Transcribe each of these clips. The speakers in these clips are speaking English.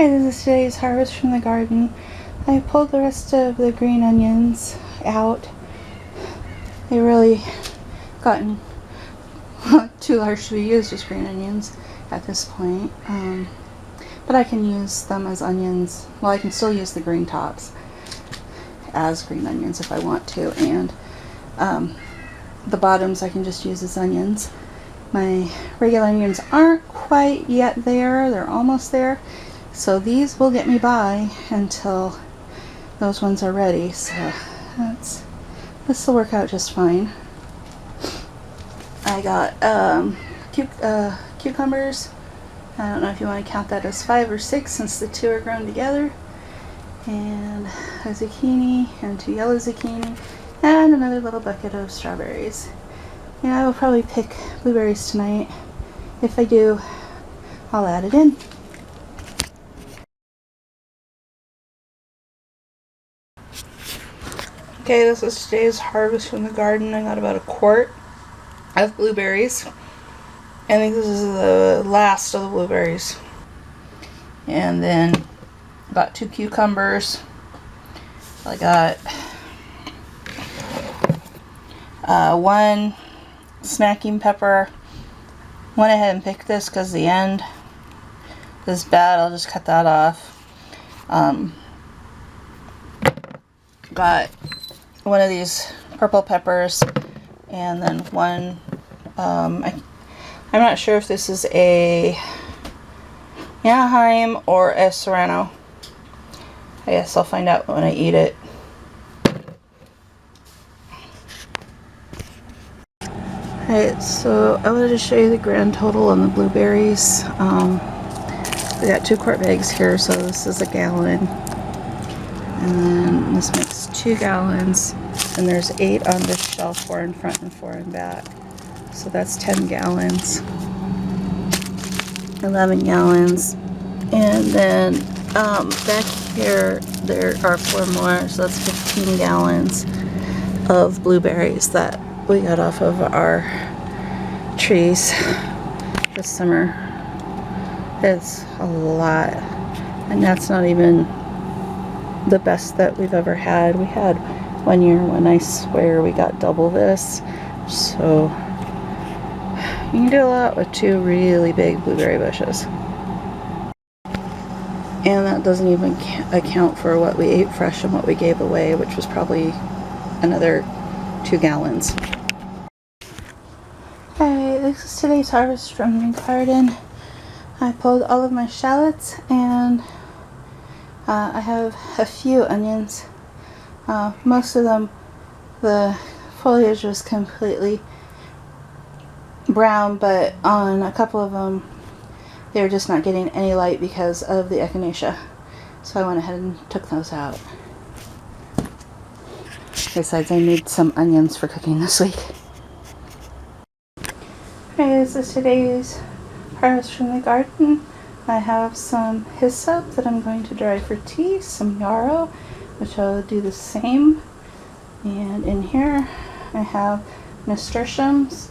Hey, this is today's harvest from the garden. I pulled the rest of the green onions out. They really gotten too large to be used as green onions at this point. But I can use them as onions. Well, I can still use the green tops as green onions if I want to, and the bottoms I can just use as onions. My regular onions aren't quite yet there. They're almost there. So these will get me by until those ones are ready. So this will work out just fine. I got cucumbers. I don't know if you want to count that as 5 or 6 since the 2 are grown together. And a zucchini and 2 yellow zucchini and another little bucket of strawberries. And I will probably pick blueberries tonight. If I do, I'll add it in. Okay, this is today's harvest from the garden. I got about a quart of blueberries. I think this is the last of the blueberries. And then got 2 cucumbers. I got 1 snacking pepper. Went ahead and picked this because the end is bad. I'll just cut that off. Got one of these purple peppers, and then one, I'm not sure if this is a Anaheim or a Serrano. I guess I'll find out when I eat it. Alright, so I wanted to show you the grand total on the blueberries. We got 2 quart bags here, so this is a gallon. And then this makes 2 gallons, and there's 8 on this shelf, 4 in front and 4 in back. So that's 10 gallons, 11 gallons. And then back here there are 4 more, so that's 15 gallons of blueberries that we got off of our trees this summer. It's a lot, and that's not even the best that we've ever had. We had one year when I swear we got double this. So you can do a lot with 2 really big blueberry bushes. And that doesn't even account for what we ate fresh and what we gave away, which was probably another 2 gallons. Alright, this is today's harvest from the garden. I pulled all of my shallots, and I have a few onions. Most of them, the foliage was completely brown, but on a couple of them they were just not getting any light because of the echinacea. So I went ahead and took those out. Besides, I need some onions for cooking this week. Okay, this is today's harvest from the garden. I have some hyssop that I'm going to dry for tea, some yarrow, which I'll do the same. And in here I have nasturtiums,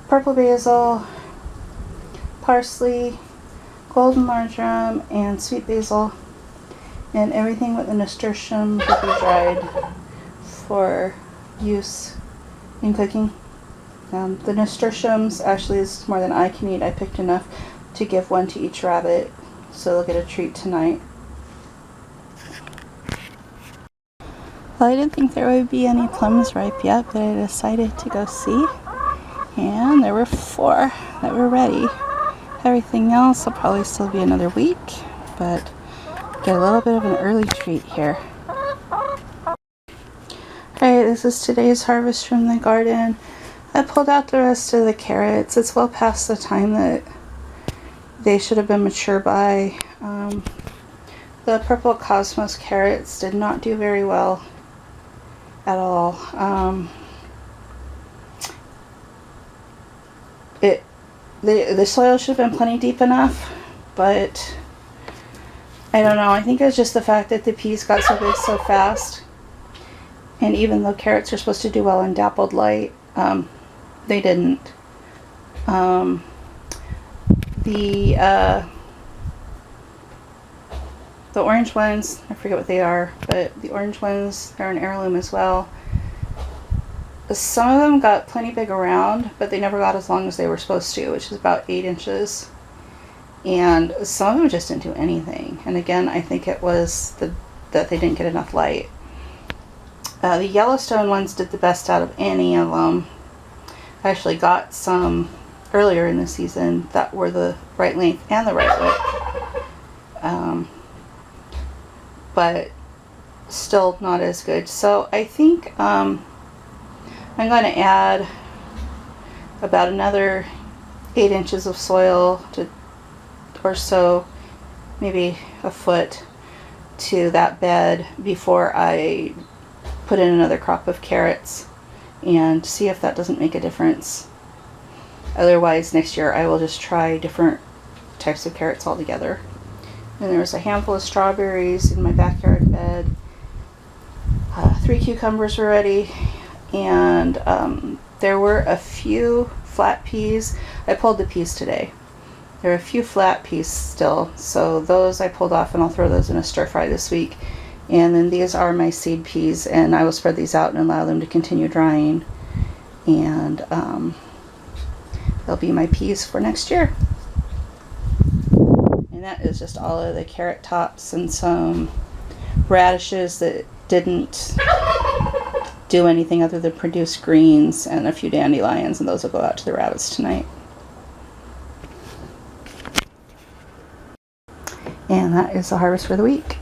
purple basil, parsley, golden marjoram, and sweet basil. And everything with the nasturtiums will be dried for use in cooking. The nasturtiums actually is more than I can eat. I picked enough to give 1 to each rabbit, so they'll get a treat tonight. Well, I didn't think there would be any plums ripe yet, but I decided to go see, and there were 4 that were ready. Everything else will probably still be another week, but get a little bit of an early treat here. Alright, this is today's harvest from the garden. I pulled out the rest of the carrots. It's well past the time that they should have been mature by. The purple cosmos carrots did not do very well at all. The soil should have been plenty deep enough, but I don't know. I think it was just the fact that the peas got so big so fast. And even though carrots are supposed to do well in dappled light, they didn't. The The orange ones, I forget what they are, but the orange ones, they're an heirloom as well. Some of them got plenty big around, but they never got as long as they were supposed to, which is about 8 inches. And some of them just didn't do anything. And again, I think it was that they didn't get enough light. The Yellowstone ones did the best out of any of them. I actually got some earlier in the season that were the right length and the right width. But still not as good. So I think I'm going to add about another 8 inches of soil or so, maybe a foot, to that bed before I put in another crop of carrots, and see if that doesn't make a difference. Otherwise, next year I will just try different types of carrots altogether. And there was a handful of strawberries in my backyard bed. 3 cucumbers were ready, and there were a few flat peas. I pulled the peas today. There are a few flat peas still, so those I pulled off, and I'll throw those in a stir fry this week. And then these are my seed peas, and I will spread these out and allow them to continue drying. And they'll be my peas for next year. And that is just all of the carrot tops and some radishes that didn't do anything other than produce greens, and a few dandelions, and those will go out to the rabbits tonight. And that is the harvest for the week.